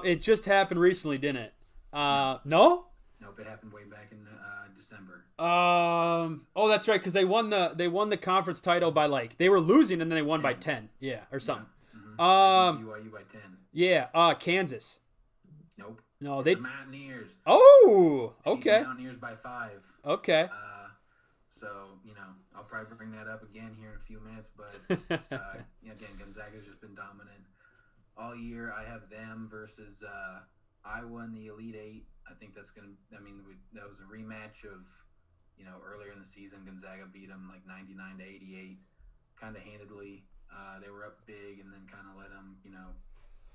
It just happened recently, didn't it? No? Nope, it happened way back in December. Oh, that's right, because they won the conference title by they were losing and then they won 10. By 10, yeah, or something. Yeah. They beat BYU by 10. Yeah. Kansas. Nope. No, it's the Mountaineers. Oh, They beat okay. the Mountaineers by 5. Okay. So, I'll probably bring that up again here in a few minutes. But, again, Gonzaga's just been dominant all year. I have them versus Iowa in the Elite Eight. I think that's going to – that was a rematch of, earlier in the season. Gonzaga beat them like 99 to 88, kind of handedly. They were up big and then kind of let them,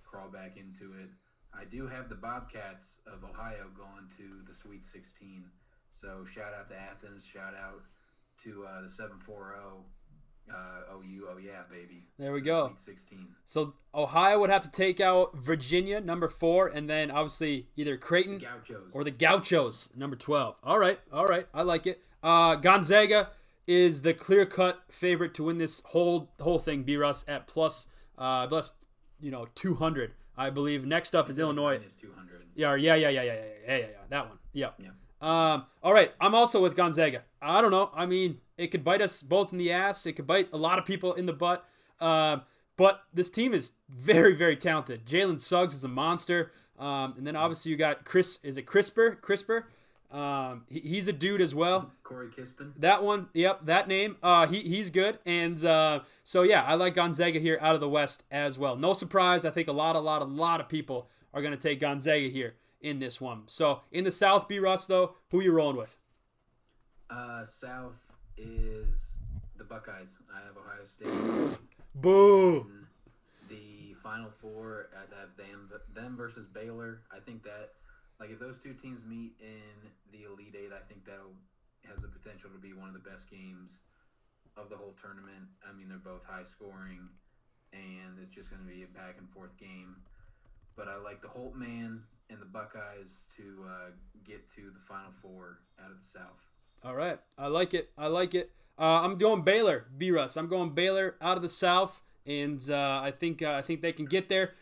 crawl back into it. I do have the Bobcats of Ohio going to the Sweet 16. So shout out to Athens. Shout out to the 740 OU. Oh, yeah, baby. There we go. Sweet 16. So Ohio would have to take out Virginia, number 4, and then obviously either Creighton or the Gauchos, number 12. All right. I like it. Gonzaga is the clear-cut favorite to win this whole thing, B-Russ, at plus 200. I believe. Next up is Illinois. Minus 200. Yeah. That one. Yeah. All right. I'm also with Gonzaga. I don't know. It could bite us both in the ass. It could bite a lot of people in the butt. But this team is very, very talented. Jalen Suggs is a monster. And then obviously you got Chris. Is it Crisper? He's a dude as well. Corey Kispin. That one, yep, that name. He's good, and so yeah, I like Gonzaga here out of the West as well. No surprise, I think a lot of people are gonna take Gonzaga here in this one. So in the South, B-Russ though, who you rolling with? South is the Buckeyes. I have Ohio State. Boo. In the Final Four, I have them versus Baylor. I think that. If those two teams meet in the Elite Eight, I think that has the potential to be one of the best games of the whole tournament. They're both high scoring, and it's just going to be a back and forth game. But I like the Holtman and the Buckeyes to get to the Final Four out of the South. All right. I like it. I'm going Baylor, B-Russ. I'm going Baylor out of the South, and I think they can get there.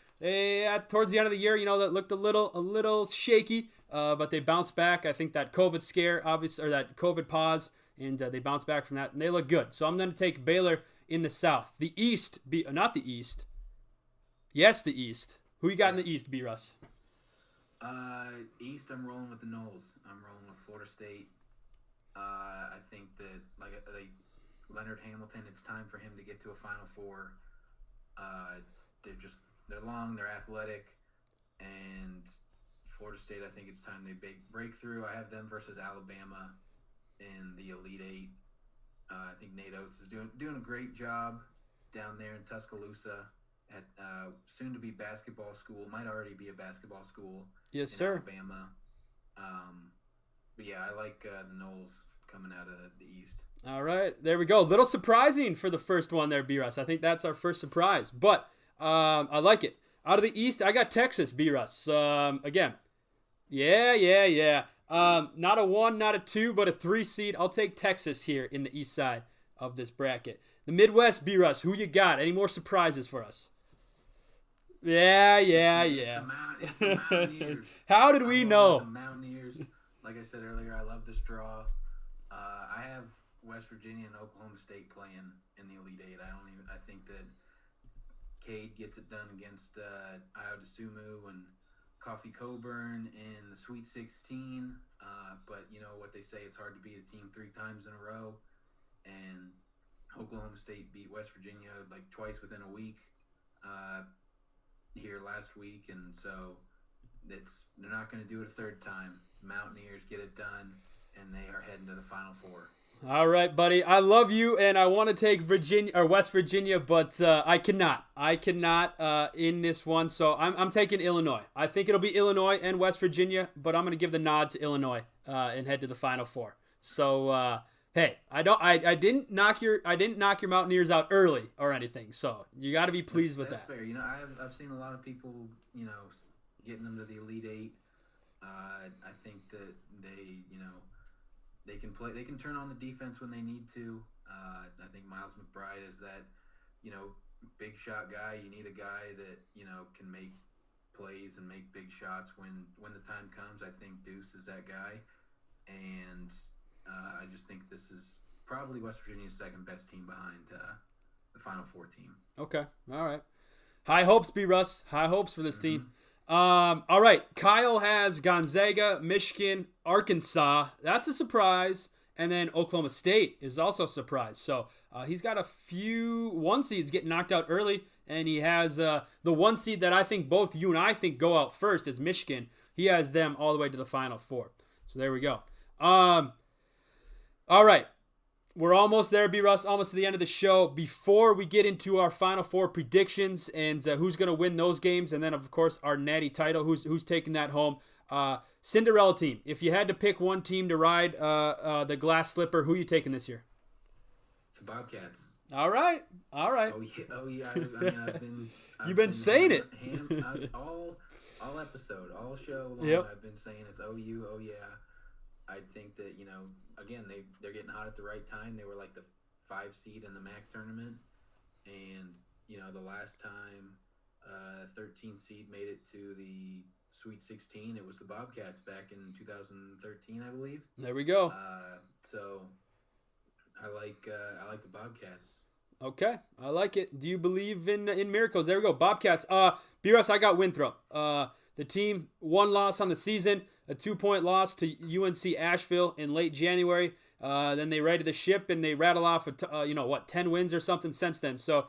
Towards the end of the year, that looked a little shaky, but they bounced back. I think that COVID scare, obviously, or that COVID pause, and they bounced back from that, and they look good. So I'm going to take Baylor in the South. The East, not the East. Yes, the East. Who you got in the East, B-Russ? East, I'm rolling with the Noles. I'm rolling with Florida State. I think that Leonard Hamilton, it's time for him to get to a Final Four. They're long, they're athletic, and Florida State, I think it's time they break through. I have them versus Alabama in the Elite Eight. I think Nate Oates is doing a great job down there in Tuscaloosa at soon-to-be basketball school. Might already be a basketball school. Yes, sir. Alabama. But yeah, I like the Noles coming out of the East. All right, there we go. A little surprising for the first one there, B-Russ. I think that's our first surprise, but I like it. Out of the East, I got Texas, B-Russ. Again, yeah. Not a 1, not a 2, but a 3 seed. I'll take Texas here in the East side of this bracket. The Midwest, B-Russ, who you got? Any more surprises for us? Yeah. It's the Mountaineers. How did we know? The Mountaineers. Like I said earlier, I love this draw. I have West Virginia and Oklahoma State playing in the Elite Eight. I think that Cade gets it done against Ayo Dosunmu and Coffee Coburn in the Sweet 16. But you know what they say, it's hard to beat a team 3 times in a row. And Oklahoma State beat West Virginia like twice within a week here last week. And so they're not going to do it a third time. Mountaineers get it done, and they are heading to the Final Four. All right, buddy. I love you, and I want to take West Virginia, but I cannot. In this one, so I'm taking Illinois. I think it'll be Illinois and West Virginia, but I'm going to give the nod to Illinois and head to the Final Four. So hey, I didn't knock your Mountaineers out early or anything. So you got to be pleased with that. That's fair. I've seen a lot of people getting them to the Elite Eight. I think that they can play. They can turn on the defense when they need to. I think Miles McBride is that, big shot guy. You need a guy that can make plays and make big shots when the time comes. I think Deuce is that guy, and I just think this is probably West Virginia's second best team behind the Final Four team. Okay, all right. High hopes, B. Russ. High hopes for this team. All right. Kyle has Gonzaga, Michigan, Arkansas. That's a surprise. And then Oklahoma State is also a surprise. So he's got a few 1 seeds getting knocked out early. And he has the 1 seed that I think both you and I think go out first is Michigan. He has them all the way to the Final Four. So there we go. All right. We're almost there, B. Russ, almost to the end of the show. Before we get into our Final Four predictions and who's going to win those games, and then, of course, our natty title, who's taking that home. Cinderella team. If you had to pick one team to ride the glass slipper, who are you taking this year? It's the Bobcats. All right. Oh yeah. I've been saying it. All episode, all show long. Yep. I've been saying it's OU. Oh yeah. I think that again they're getting hot at the right time. They were like the 5 seed in the MAC tournament, and the last time 13 seed made it to the Sweet 16, it was the Bobcats back in 2013, I believe. There we go. So I like the Bobcats. Okay, I like it. Do you believe in miracles? There we go. Bobcats. B-Russ, I got Winthrop. The team, 1 loss on the season, a 2-point loss to UNC Asheville in late January. Then they righted the ship and they rattle off 10 wins or something since then. So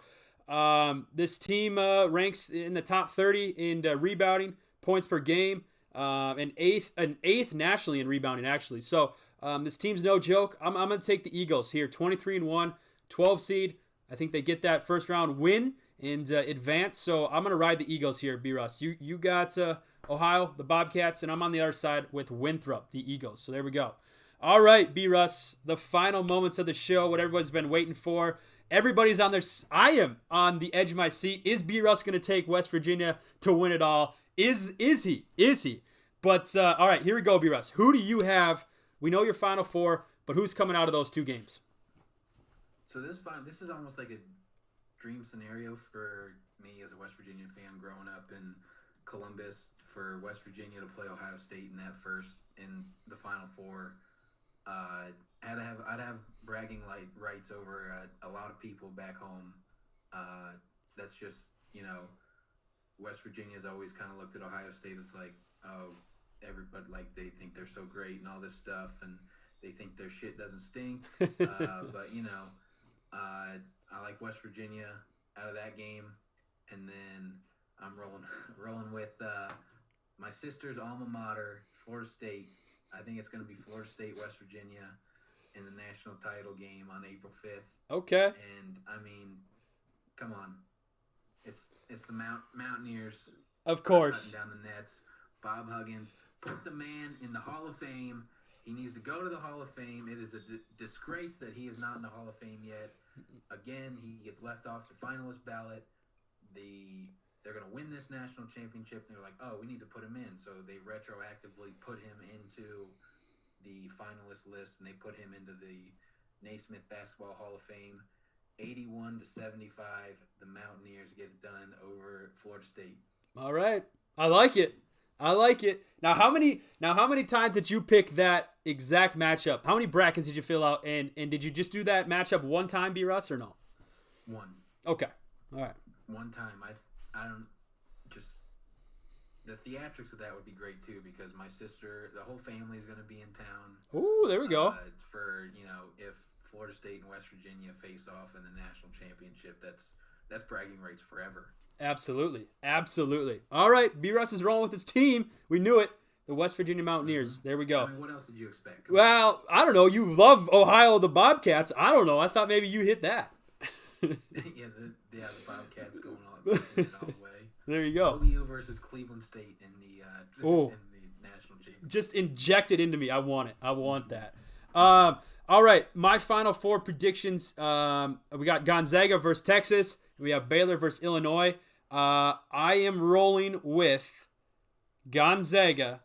this team ranks in the top 30 in rebounding, points per game, and eighth nationally in rebounding actually. So this team's no joke. I'm going to take the Eagles here, 23-1, 12 seed. I think they get that first round win and advance. So I'm going to ride the Eagles here, B-Russ. You got Ohio, the Bobcats, and I'm on the other side with Winthrop, the Eagles. So there we go. All right, B-Russ, the final moments of the show, what everybody's been waiting for. Everybody's on their – I am on the edge of my seat. Is B-Russ going to take West Virginia to win it all? Is he? Is he? But, all right, here we go, B-Russ. Who do you have? We know your Final Four, but who's coming out of those 2 games? So this is almost like a dream scenario for me as a West Virginia fan growing up in Columbus, for West Virginia to play Ohio State in that first in the Final Four. I'd have bragging rights over a lot of people back home. That's just West Virginia's always kind of looked at Ohio State as like, oh, everybody they think they're so great and all this stuff, and they think their shit doesn't stink. But I like West Virginia out of that game, and then I'm rolling with my sister's alma mater, Florida State. I think it's going to be Florida State, West Virginia, in the national title game on April 5th. Okay. And I mean, come on, it's the Mountaineers. Of course. Cutting down the nets. Bob Huggins, put the man in the Hall of Fame. He needs to go to the Hall of Fame. It is a disgrace that he is not in the Hall of Fame yet. Again, he gets left off the finalist ballot. They're going to win this national championship, and they're like, oh, we need to put him in. So they retroactively put him into the finalist list, and they put him into the Naismith Basketball Hall of Fame. 81-75, the Mountaineers get it done over Florida State. All right. I like it. Now, how many times did you pick that exact matchup? How many brackets did you fill out? And did you just do that matchup one time, B-Russ, or no? One. Okay. All right. One time. I don't just the theatrics of that would be great too, because my sister, the whole family is going to be in town. Ooh, there we go. For if Florida State and West Virginia face off in the national championship, that's bragging rights forever. Absolutely. All right, B-Russ is rolling with his team. We knew it. The West Virginia Mountaineers. There we go. I mean, what else did you expect? Well, I don't know. You love Ohio, the Bobcats. I don't know. I thought maybe you hit that. the Bobcats going all the way. There you go. OU versus Cleveland State in the national championship. Just inject it into me. I want it. I want that. All right, my Final Four predictions. We got Gonzaga versus Texas. We have Baylor versus Illinois. I am rolling with Gonzaga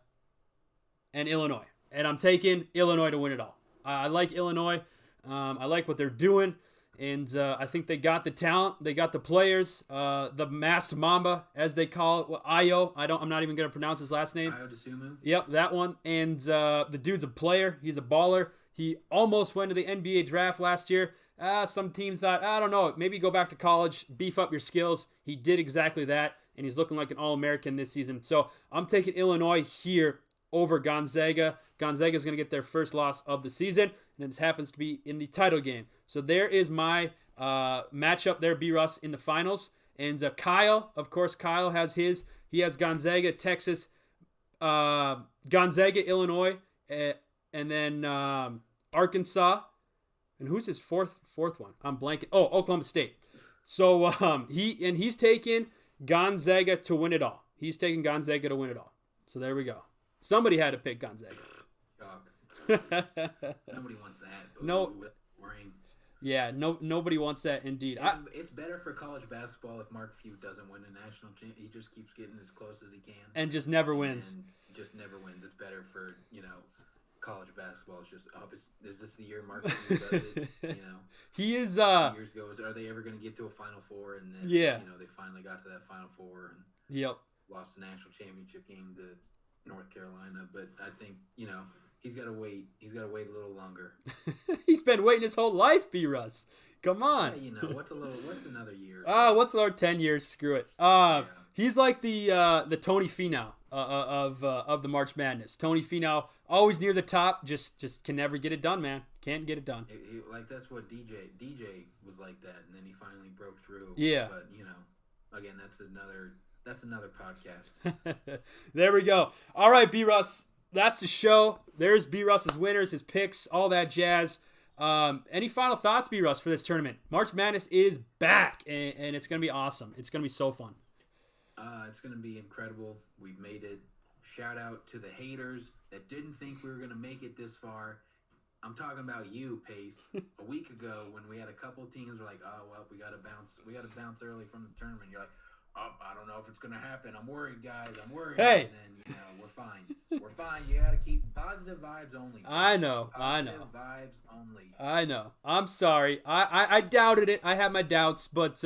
and Illinois. And I'm taking Illinois to win it all. I like Illinois. I like what they're doing. And I think they got the talent. They got the players. The masked Mamba, as they call it. Well, Ayo. I'm not even going to pronounce his last name. Ayo Dosunmu. Yep, that one. And the dude's a player. He's a baller. He almost went to the NBA draft last year. some teams thought, I don't know, maybe go back to college, beef up your skills. He did exactly that, and he's looking like an All-American this season. So I'm taking Illinois here over Gonzaga. Gonzaga is going to get their first loss of the season, and it happens to be in the title game. So there is my matchup there, B-Russ, in the finals. And Kyle, of course, Kyle has his. He has Gonzaga, Texas, Gonzaga, Illinois, and then Arkansas. And who's his fourth one? I'm blanking. Oh, Oklahoma State. So he's taking Gonzaga to win it all. He's taking Gonzaga to win it all. So there we go. Somebody had to pick Gonzaga. Nobody wants that. But no. Worrying. Yeah, nobody wants that indeed. It's better for college basketball if Mark Few doesn't win a national championship. He just keeps getting as close as he can. And just never wins. It's better for, college basketball. It's just, is this the year Mark Few does it? He is... years ago, are they ever going to get to a Final Four? And then, they finally got to that Final Four and lost the national championship game to North Carolina. But I think, he's got to wait. He's got to wait a little longer. He's been waiting his whole life, B-Russ. Come on. Yeah, what's another year? What's our 10 years? Screw it. He's like the Tony Finau of the March Madness. Tony Finau, always near the top, just can never get it done, man. Can't get it done. That's what DJ was like that, and then he finally broke through. Yeah. But again, that's another podcast. There we go. All right, B-Russ. That's the show. There's B-Russ's winners, his picks, all that jazz. Any final thoughts, B-Russ, for this tournament? March Madness is back, and it's going to be awesome. It's going to be so fun. It's going to be incredible. We've made it. Shout out to the haters that didn't think we were going to make it this far. I'm talking about you, Pace. A week ago, when we had a couple teams were like, oh, well, we got to bounce early from the tournament. You're like, oh, I don't know if it's going to happen. I'm worried, guys. I'm worried. Hey. And then, we're fine. We're fine. You got to keep positive vibes only. I know. Positive vibes only. I know. I'm sorry. I doubted it. I had my doubts. But,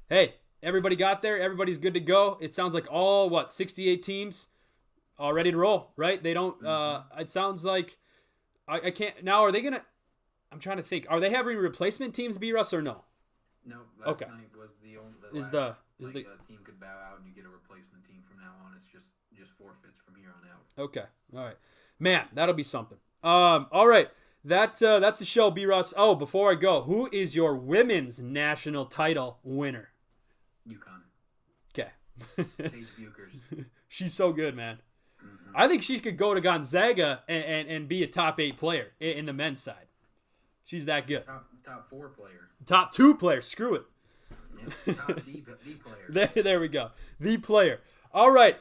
hey, everybody got there. Everybody's good to go. It sounds like 68 teams all ready to roll, right? They don't, it sounds like, I can't, now are they going to, I'm trying to think, are they having replacement teams, B-Russ, or no? No, last night was the only, a team could bow out and you get a replacement team from now on. It's just forfeits from here on out. Okay. All right. Man, that'll be something. All right. That's the show, B-Russ. Oh, before I go, who is your women's national title winner? UConn. Okay. Paige Buchers. She's so good, man. Mm-hmm. I think she could go to Gonzaga and be a top 8 player in the men's side. She's that good. Top 4 player. Top 2 player. Screw it. Yeah, top the player. There we go. The player. All right.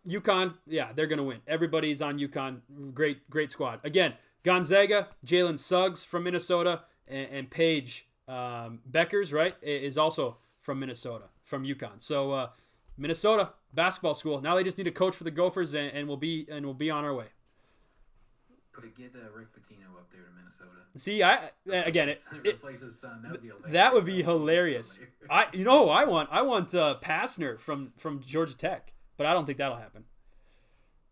UConn, yeah, they're going to win. Everybody's on UConn. Great squad. Again, Gonzaga, Jalen Suggs from Minnesota, and Paige Beckers, right, is also from Minnesota, from UConn. So Minnesota basketball school. Now they just need a coach for the Gophers, and we'll be on our way. Get Rick Pitino up there to Minnesota. See, replace his son. That would be hilarious. That would be hilarious. I want Pastner from Georgia Tech, but I don't think that'll happen.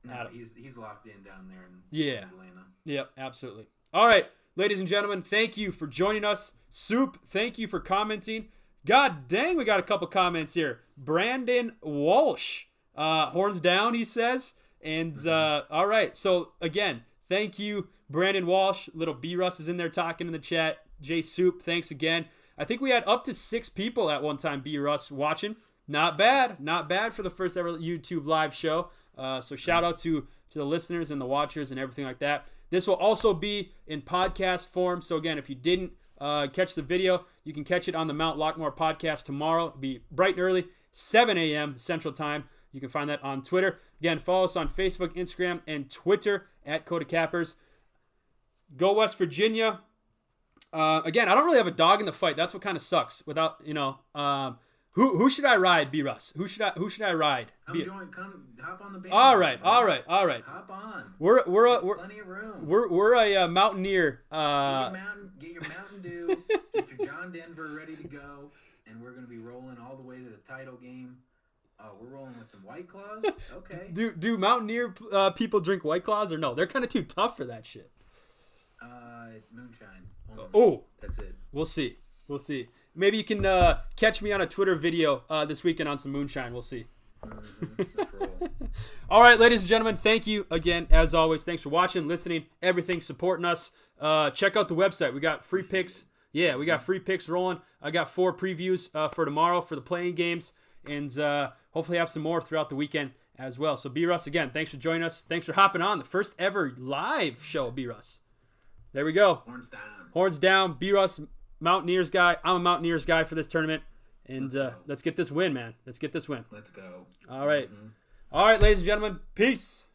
No, he's locked in down there in Atlanta. Yep, absolutely. All right, ladies and gentlemen, thank you for joining us. Soup, thank you for commenting. God dang, we got a couple comments here. Brandon Walsh, horns down, he says. And all right, so again, thank you, Brandon Walsh. Little B-Russ is in there talking in the chat. Jay Soup, thanks again. I think we had up to 6 people at one time, B-Russ, watching. Not bad for the first ever YouTube live show. So shout out to the listeners and the watchers and everything like that. This will also be in podcast form. So again, if you didn't catch the video, you can catch it on the Mount Lockmore podcast tomorrow. It'll be bright and early, 7 a.m. Central Time. You can find that on Twitter. Again, follow us on Facebook, Instagram, and Twitter at Kota Cappers. Go West Virginia. Again, I don't really have a dog in the fight. That's what kind of sucks. Without, who should I ride, B-Russ? Who should I ride? Come hop on the band. All right. Hop on. We're plenty of room. We're a Mountaineer. Get your Mountain Dew. Get your John Denver ready to go, and we're gonna be rolling all the way to the title game. Oh, we're rolling with some White Claws? Okay. Do Mountaineer people drink White Claws or no? They're kind of too tough for that shit. Moonshine. Oh, that's it. We'll see. Maybe you can catch me on a Twitter video this weekend on some moonshine. We'll see. Let's roll. All right, ladies and gentlemen, thank you again, as always. Thanks for watching, listening, everything, supporting us. Check out the website. We got free picks. Yeah, we got free picks rolling. I got 4 previews for tomorrow for the playing games, and hopefully have some more throughout the weekend as well. So, B-Russ, again, thanks for joining us. Thanks for hopping on the first ever live show, B-Russ. There we go. Horns down. Horns down. B-Russ, Mountaineers guy. I'm a Mountaineers guy for this tournament. And let's get this win, man. Let's get this win. Let's go. All right. All right, ladies and gentlemen. Peace.